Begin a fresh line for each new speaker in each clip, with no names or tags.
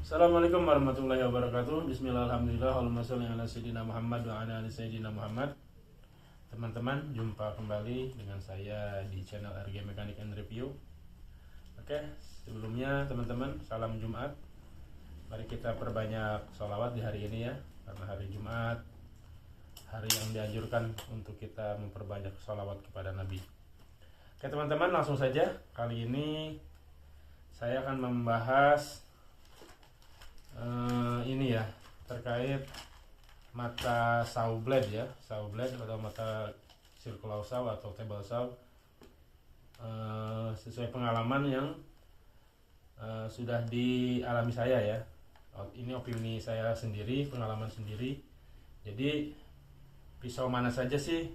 Assalamualaikum warahmatullahi wabarakatuh. Bismillah, alhamdulillah, Allahumma sholli ala sayyidina Muhammad wa ala ali sayyidina Muhammad. Teman-teman, jumpa kembali dengan saya di channel RG Mechanic and Review. Oke, sebelumnya teman-teman, salam Jumat. Mari kita perbanyak sholawat di hari ini ya, karena hari Jumat, hari yang dianjurkan untuk kita memperbanyak sholawat kepada Nabi. Oke teman-teman, langsung saja. Kali ini saya akan membahas ini ya, terkait mata saw blade ya, saw blade atau mata circular saw atau table saw, sesuai pengalaman yang sudah dialami saya ya. Ini opini saya sendiri, pengalaman sendiri. Jadi pisau mana saja sih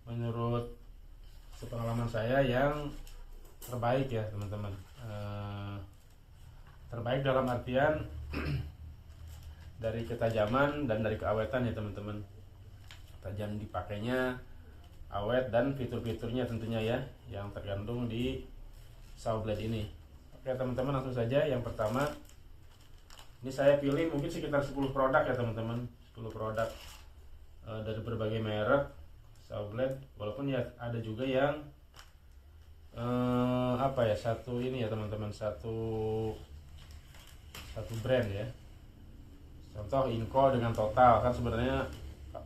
menurut sepengalaman saya yang terbaik ya teman-teman. Terbaik dalam artian dari ketajaman dan dari keawetan ya teman-teman. Tajam dipakainya, awet, dan fitur-fiturnya tentunya ya, yang tergantung di saw blade ini. Oke teman-teman, langsung saja. Yang pertama, ini saya pilih mungkin sekitar 10 produk ya teman-teman, 10 produk dari berbagai merek saw blade. Walaupun ya ada juga yang satu ini ya teman-teman, satu brand ya. Contoh Inco dengan Total, kan sebenarnya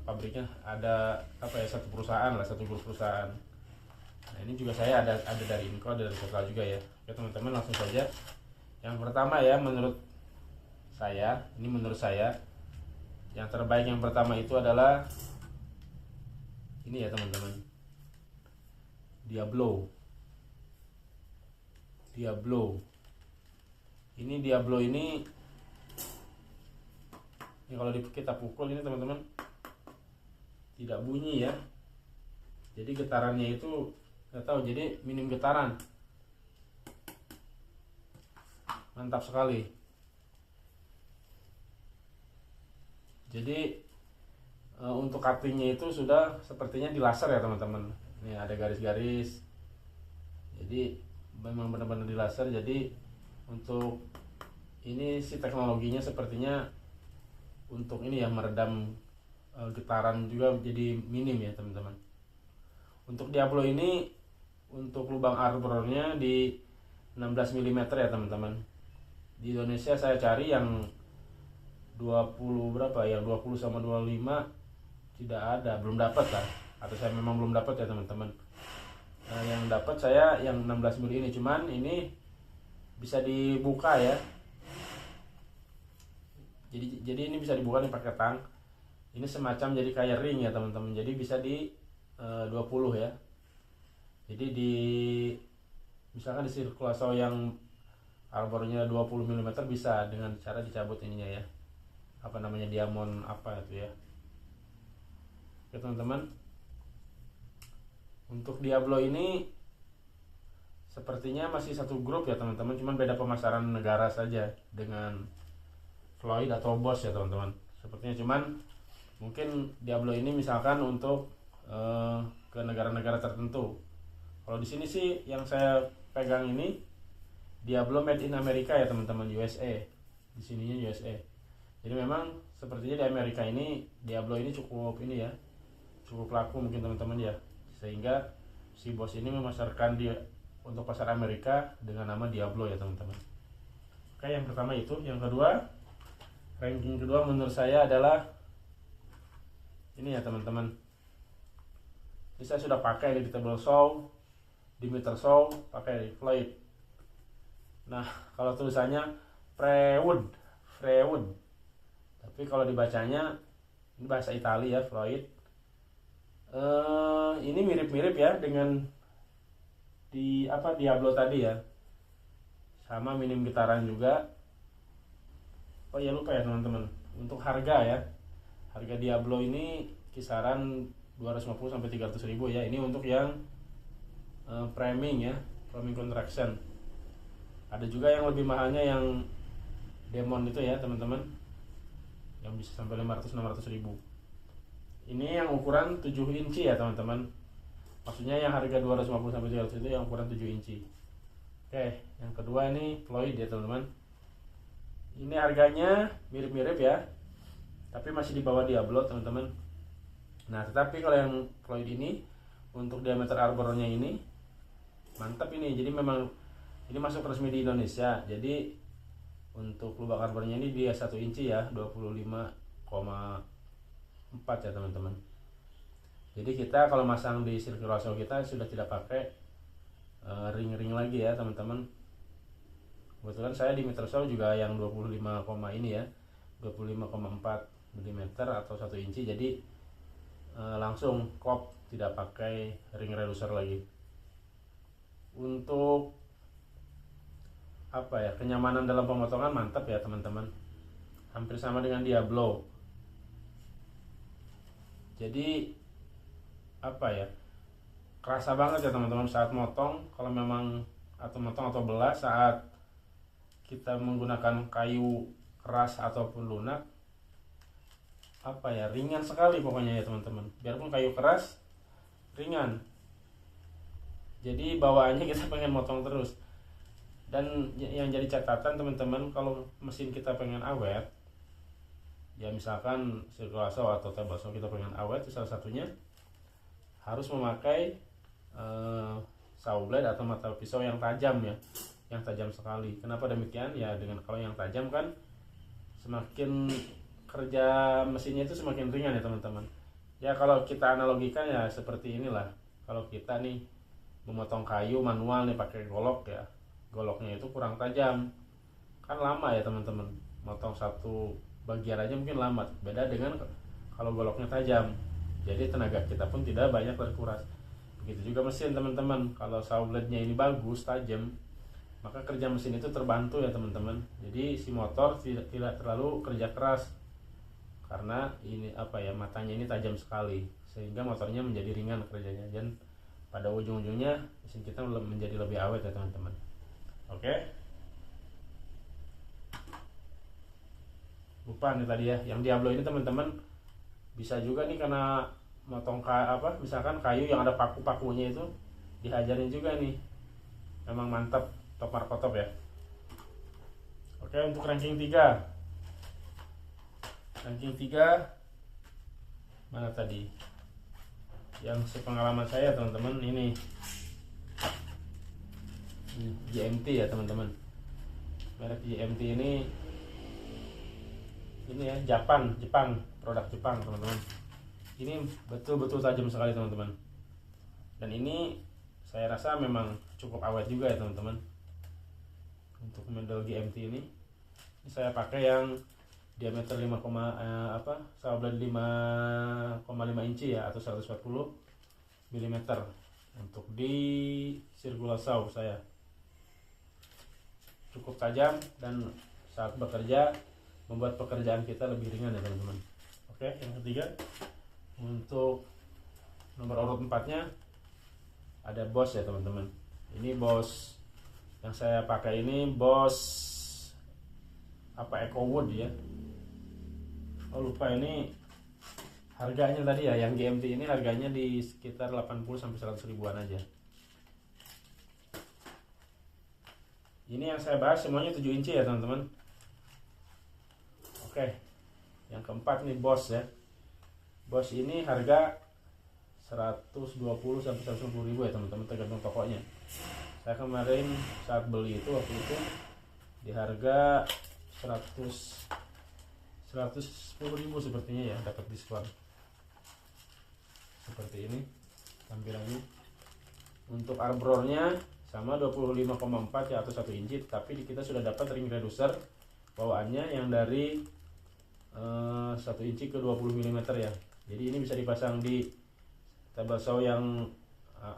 pabriknya ada satu perusahaan lah, satu grup perusahaan. Nah ini juga saya ada dari Inco, dari Total juga ya. Oke teman-teman, langsung saja. Yang pertama ya, menurut saya yang terbaik yang pertama itu adalah ini ya teman-teman, Diablo. Ini Diablo ini kalau kita pukul ini teman-teman tidak bunyi ya. Jadi getarannya itu nggak tahu, jadi minim getaran. Mantap sekali. Jadi untuk cuttingnya itu sudah sepertinya di laser ya teman-teman. Ini ada garis-garis. Jadi memang benar-benar di laser. Jadi untuk ini si teknologinya sepertinya untuk ini ya, meredam getaran juga jadi minim ya teman-teman. Untuk Diablo ini, untuk lubang arbornya di 16 mm ya teman-teman. Di Indonesia saya cari yang 20 berapa ya, 20 sama 25 tidak ada, belum dapat lah, atau saya memang belum dapat ya teman-teman. Yang dapat saya yang 16 mm ini, cuman ini bisa dibuka ya. Jadi ini bisa dibuka nih pakai tang. Ini semacam jadi kayak ring ya teman-teman. Jadi bisa di 20 ya. Jadi misalkan di circular saw yang arbornya 20 mm bisa dengan cara dicabut ininya ya. Diamond itu ya. Oke teman-teman. Untuk Diablo ini sepertinya masih satu grup ya teman-teman, cuman beda pemasaran negara saja dengan Floyd atau Bosch ya teman-teman. Sepertinya cuman mungkin Diablo ini misalkan untuk ke negara-negara tertentu. Kalau di sini sih yang saya pegang ini Diablo made in Amerika ya teman-teman, USA. Di sininya USA. Jadi memang sepertinya di Amerika ini Diablo ini cukup ini ya, cukup laku mungkin teman-teman ya, sehingga si Bosch ini memasarkan dia untuk pasar Amerika dengan nama Diablo ya teman-teman. Oke, yang pertama itu. Yang kedua, ranking kedua menurut saya adalah ini ya teman-teman. Ini saya sudah pakai di table saw, di meter saw, pakai di Floyd. Nah kalau tulisannya Freewood, tapi kalau dibacanya ini bahasa Italia ya, Floyd. Ini mirip-mirip ya dengan Diablo tadi ya, sama minim getaran juga. Oh ya, lupa ya teman-teman, untuk harga ya, harga Diablo ini kisaran 250 sampai 300 ribu ya. Ini untuk yang framing ya, framing contraction. Ada juga yang lebih mahalnya yang Demon itu ya teman-teman, yang bisa sampai 500-600 ribu. Ini yang ukuran 7 inci ya teman-teman. Maksudnya yang harga 250 sampai 300 itu yang ukuran 7 inci. Oke, yang kedua ini Floyd ya teman-teman. Ini harganya mirip-mirip ya, tapi masih di bawah Diablo teman-teman. Nah tetapi kalau yang Floyd ini untuk diameter arbornya ini mantap ini. Jadi memang ini masuk resmi di Indonesia. Jadi untuk lubang arbornya ini dia 1 inci ya, 25,4 ya teman-teman. Jadi kita kalau masang di circular saw kita sudah tidak pakai ring-ring lagi ya teman-teman. Kebetulan saya di meter saw juga yang 25, ini ya, 25,4 mm atau 1 inci. Jadi langsung klop, tidak pakai ring reducer lagi. Untuk apa ya, kenyamanan dalam pemotongan mantap ya teman-teman, hampir sama dengan Diablo. Jadi apa ya, kerasa banget ya teman-teman saat motong. Kalau memang atau motong atau belah saat kita menggunakan kayu keras ataupun lunak, apa ya, ringan sekali pokoknya ya teman-teman. Biarpun kayu keras, ringan. Jadi bawaannya kita pengen motong terus. Dan yang jadi catatan teman-teman, kalau mesin kita pengen awet, ya misalkan circular saw atau table saw kita pengen awet, itu salah satunya harus memakai saw blade atau mata pisau yang tajam ya, yang tajam sekali. Kenapa demikian? Ya dengan kalau yang tajam kan semakin kerja mesinnya itu semakin ringan ya teman-teman. Ya kalau kita analogikan ya seperti inilah. Kalau kita nih memotong kayu manual nih pakai golok ya, goloknya itu kurang tajam, kan lama ya teman-teman. Motong satu bagian aja mungkin lama. Beda dengan kalau goloknya tajam, jadi tenaga kita pun tidak banyak terkuras. Begitu juga mesin teman-teman, kalau saw blade-nya ini bagus, tajam, maka kerja mesin itu terbantu ya teman-teman. Jadi si motor tidak terlalu kerja keras, karena ini apa ya, matanya ini tajam sekali, sehingga motornya menjadi ringan kerjanya, dan pada ujung-ujungnya mesin kita menjadi lebih awet ya teman-teman. Oke, lupa nih tadi ya, yang Diablo ini teman-teman bisa juga nih karena motong misalkan kayu yang ada paku-pakunya itu dihajarin juga nih, memang mantap, top markotop ya. Oke, untuk ranking 3 mana tadi yang sepengalaman saya teman-teman, ini GMT ya teman-teman. Merek GMT ini ya Jepang, produk Jepang teman-teman. Ini betul-betul tajam sekali teman-teman, dan ini saya rasa memang cukup awet juga ya teman-teman. Untuk model GMT ini saya pakai yang diameter 5, saw blade 5,5 inci ya, atau 140 mm untuk di circular saw saya. Cukup tajam dan saat bekerja membuat pekerjaan kita lebih ringan ya teman-teman. Oke, yang ketiga untuk nomor urut 4-nya ada Bosch ya teman-teman. Ini Bosch yang saya pakai ini Bosch EcoWood ya. Oh lupa, ini harganya tadi ya, yang GMT ini harganya di sekitar 80 sampai 100 ribuan aja. Ini yang saya bahas semuanya 7 inci ya teman-teman. Oke, yang keempat nih Bosch ya. Bosch ini harga 120 sampai 150 ribu ya teman-teman, tergantung tokonya. Saya kemarin saat beli itu waktu itu di harga 110 ribu sepertinya ya, dapat diskon. Seperti ini tampilannya. Untuk arbornya sama 25,4 ya, atau 1 inci, tapi kita sudah dapat ring reducer bawaannya yang dari 1 inci ke 20 mm ya. Jadi ini bisa dipasang di table saw yang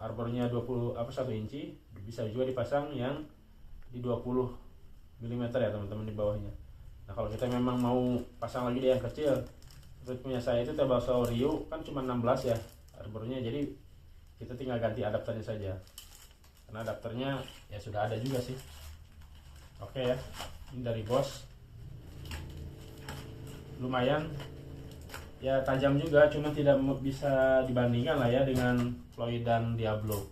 arbornya 1 inci, bisa juga dipasang yang di 20 mm ya teman-teman di bawahnya. Nah kalau kita memang mau pasang lagi di yang kecil, seperti punya saya itu table saw Rio kan cuma 16 ya arbornya, jadi kita tinggal ganti adapternya saja, karena adapternya ya sudah ada juga sih. Oke ya, ini dari Bosch, lumayan ya, tajam juga, cuma tidak bisa dibandingkan lah ya dengan Floyd dan Diablo.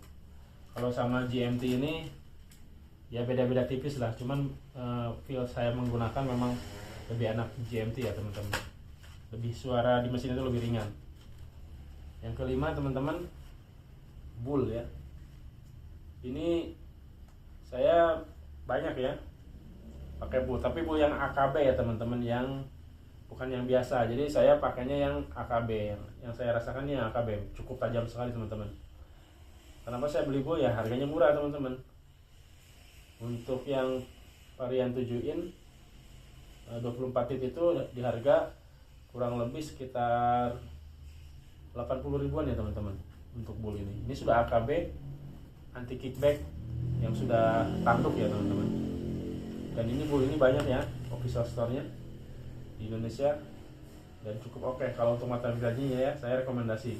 Kalau sama GMT ini ya beda-beda tipis lah, cuman feel saya menggunakan memang lebih enak GMT ya teman-teman, lebih suara di mesin itu lebih ringan. Yang kelima teman-teman, Bull ya. Ini saya banyak ya pakai Bull, tapi Bull yang AKB ya teman-teman, yang bukan yang biasa. Jadi saya pakainya yang AKB, yang saya rasakan yang AKB cukup tajam sekali teman-teman. Kenapa saya beli Bull? Ya harganya murah teman-teman. Untuk yang varian 7 in 24 tit itu di harga kurang lebih sekitar 80 ribuan ya teman-teman untuk Bull ini. Ini sudah AKB anti kickback yang sudah tanduk ya teman-teman. Dan ini Bull ini banyak ya official store-nya di Indonesia dan cukup oke. Kalau untuk mata gajinya ya saya rekomendasi,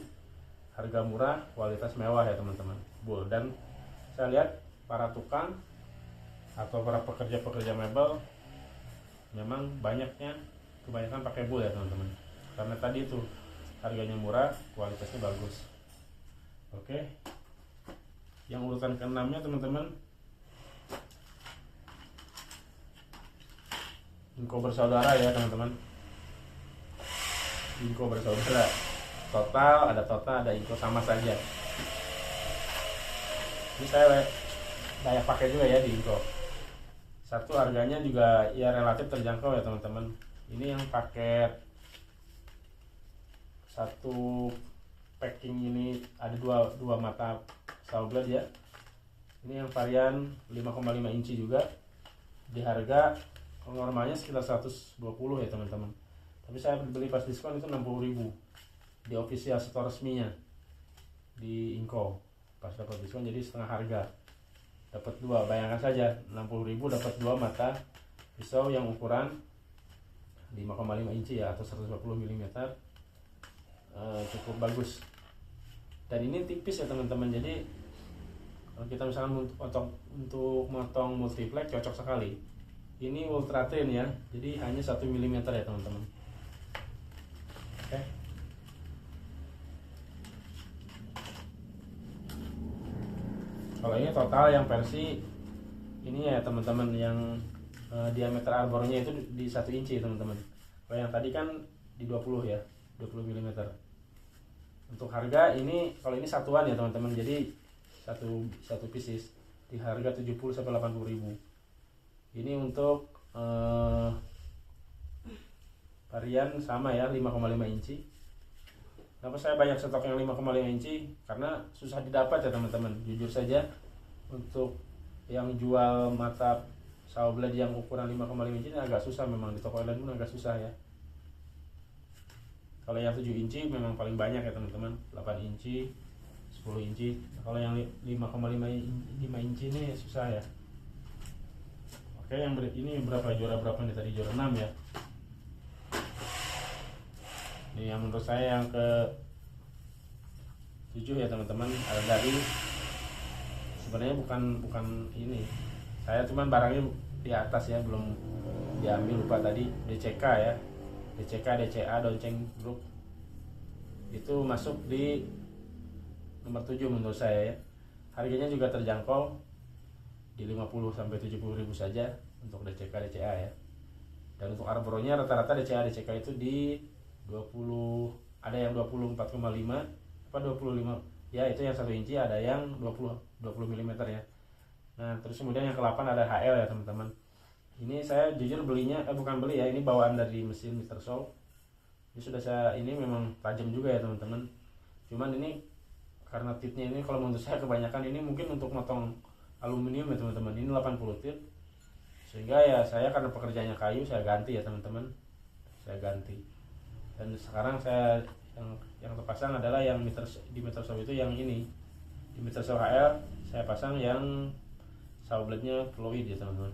harga murah, kualitas mewah ya teman-teman, Bull. Dan saya lihat para tukang atau para pekerja-pekerja mebel memang kebanyakan pakai Bull ya teman-teman, karena tadi itu harganya murah, kualitasnya bagus. Oke, yang urutan ke-6-nya teman-teman, Inco bersaudara ya teman-teman. Inco bersaudara, total ada Inco sama saja. Ini saya banyak pakai juga ya di Inco. Satu, harganya juga ya relatif terjangkau ya teman-teman. Ini yang paket satu packing ini ada dua mata saw blade ya. Ini yang varian 5,5 inci juga, di harga normalnya sekitar 120 ya teman-teman. Tapi saya beli pas diskon itu 60.000 di official store resminya di Inco. Pas dapat diskon jadi setengah harga, dapat dua. Bayangkan saja 60.000 dapat dua mata pisau yang ukuran 5,5 inci ya, atau 120 mm. Cukup bagus. Dan ini tipis ya teman-teman, jadi kalau kita misalkan untuk motong multiplex cocok sekali. Ini ultra thin ya, jadi hanya 1 mm ya teman-teman. Oke. Kalau ini total yang versi ini ya teman-teman, yang diameter arbornya itu di 1 inci teman-teman. Kalau yang tadi kan di 20 ya, 20 mm. Untuk harga ini, kalau ini satuan ya teman-teman, jadi satu pieces di harga 70 sampai 80 ribu. Ini untuk varian sama ya, 5,5 inci. Kenapa saya banyak stok yang 5,5 inci? Karena susah didapat ya teman-teman. Jujur saja, untuk yang jual mata saw blade yang ukuran 5,5 inci ini agak susah memang, di toko lain pun agak susah ya. Kalau yang 7 inci memang paling banyak ya teman-teman, 8 inci, 10 inci. Kalau yang 5,5 inci ini susah ya. Oke, yang ini juara berapa nih tadi? Juara 6 ya. Ini yang menurut saya yang ke 7 ya teman-teman. Ada dari, sebenarnya bukan ini. Saya cuman barangnya di atas ya, belum diambil, lupa tadi. DCK ya. DCK, DCA, Donceng Group. Itu masuk di nomor 7 menurut saya ya. Harganya juga terjangkau di 50 sampai 70 ribu saja untuk DCK, DCA ya. Dan untuk arboronya rata-rata DCA, DCK itu di 20, ada yang 24,5 apa 25 ya, itu yang 1 inci, ada yang 20 mm ya. Nah terus kemudian yang ke-8 ada HL ya teman-teman. Ini saya jujur belinya bukan beli ya, ini bawaan dari mesin Mr. Saw. Ini sudah ini memang tajam juga ya teman-teman. Cuman ini karena titnya ini kalau menurut saya kebanyakan ini mungkin untuk motong aluminium ya teman-teman. Ini 80 tit, sehingga ya saya karena pekerjaannya kayu saya ganti ya teman-teman, saya ganti. Dan sekarang saya yang terpasang adalah yang di Mr. Saw itu, yang ini di Mr. Saw HL saya pasang yang saw blade nya fluid ya teman-teman.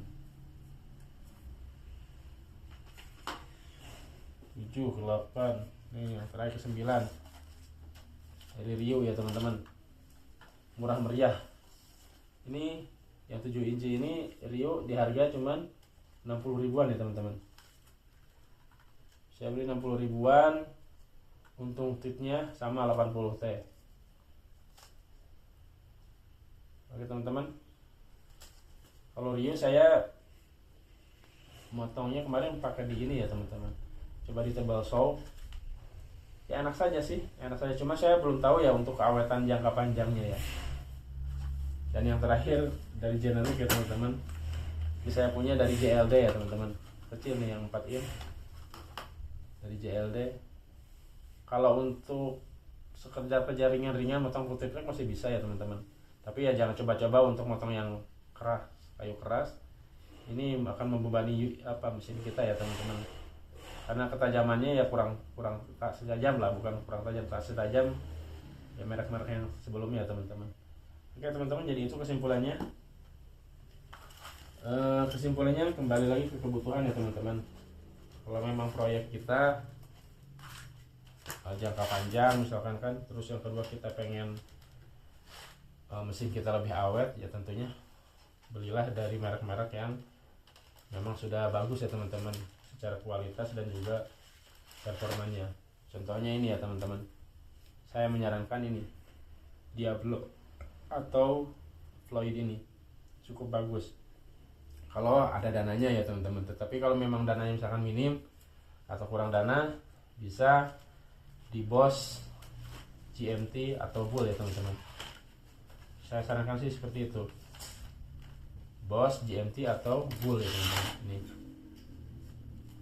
7, 8, nih yang terakhir ke 9 dari Rio ya teman-teman, murah meriah. Ini yang 7 inci ini Rio di harga cuman 60 ribuan ya teman-teman. Saya beli 60 ribuan, untung titnya sama 80 T. Oke teman-teman, kalau Rio saya motongnya kemarin pakai di ini ya teman-teman, coba di table saw. Ya enak saja sih, enak saja, cuma saya belum tahu ya untuk keawetan jangka panjangnya ya. Dan yang terakhir dari Generic ya teman-teman, ini saya punya dari JLD ya teman-teman, kecil nih yang 4 in dari JLD. Kalau untuk sekedar kejaringan ringan motong putih trek masih bisa ya teman-teman, tapi ya jangan coba-coba untuk motong yang keras, kayu keras. Ini akan membebani mesin kita ya teman-teman, karena ketajamannya ya kurang tak setajam lah, bukan kurang tajam, tak setajam ya merek-merek yang sebelumnya teman-teman. Oke teman-teman, jadi itu kesimpulannya. Kesimpulannya kembali lagi ke kebutuhan ya teman-teman. Kalau memang proyek kita jangka panjang misalkan kan, terus yang kedua kita pengen mesin kita lebih awet, ya tentunya belilah dari merek-merek yang memang sudah bagus ya teman-teman, secara kualitas dan juga performanya. Contohnya ini ya teman-teman, saya menyarankan ini Diablo atau Floyd, ini cukup bagus kalau ada dananya ya teman-teman. Tetapi kalau memang dananya misalkan minim atau kurang dana, bisa di Boss, GMT atau Bull ya teman-teman. Saya sarankan sih seperti itu, Boss, GMT atau Bull ya teman-teman. Ini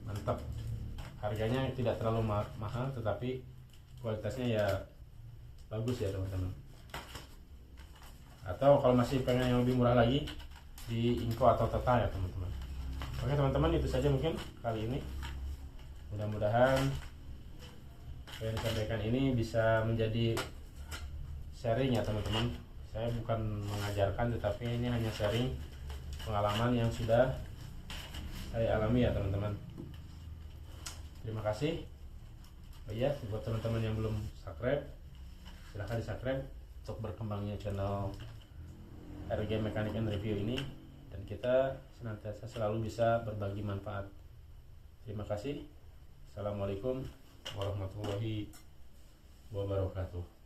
mantap, harganya tidak terlalu mahal tetapi kualitasnya ya bagus ya teman-teman. Atau kalau masih pengen yang lebih murah lagi, di Inco atau Tata ya teman-teman. Oke teman-teman, itu saja mungkin kali ini. Mudah-mudahan yang disampaikan ini bisa menjadi sharing ya teman-teman. Saya bukan mengajarkan, tetapi ini hanya sharing pengalaman yang sudah saya alami ya teman-teman. Terima kasih. Oh iya, buat teman-teman yang belum subscribe, silahkan di subscribe untuk berkembangnya channel RG Mechanic and Review ini, dan kita senantiasa selalu bisa berbagi manfaat. Terima kasih. Assalamualaikum warahmatullahi wabarakatuh.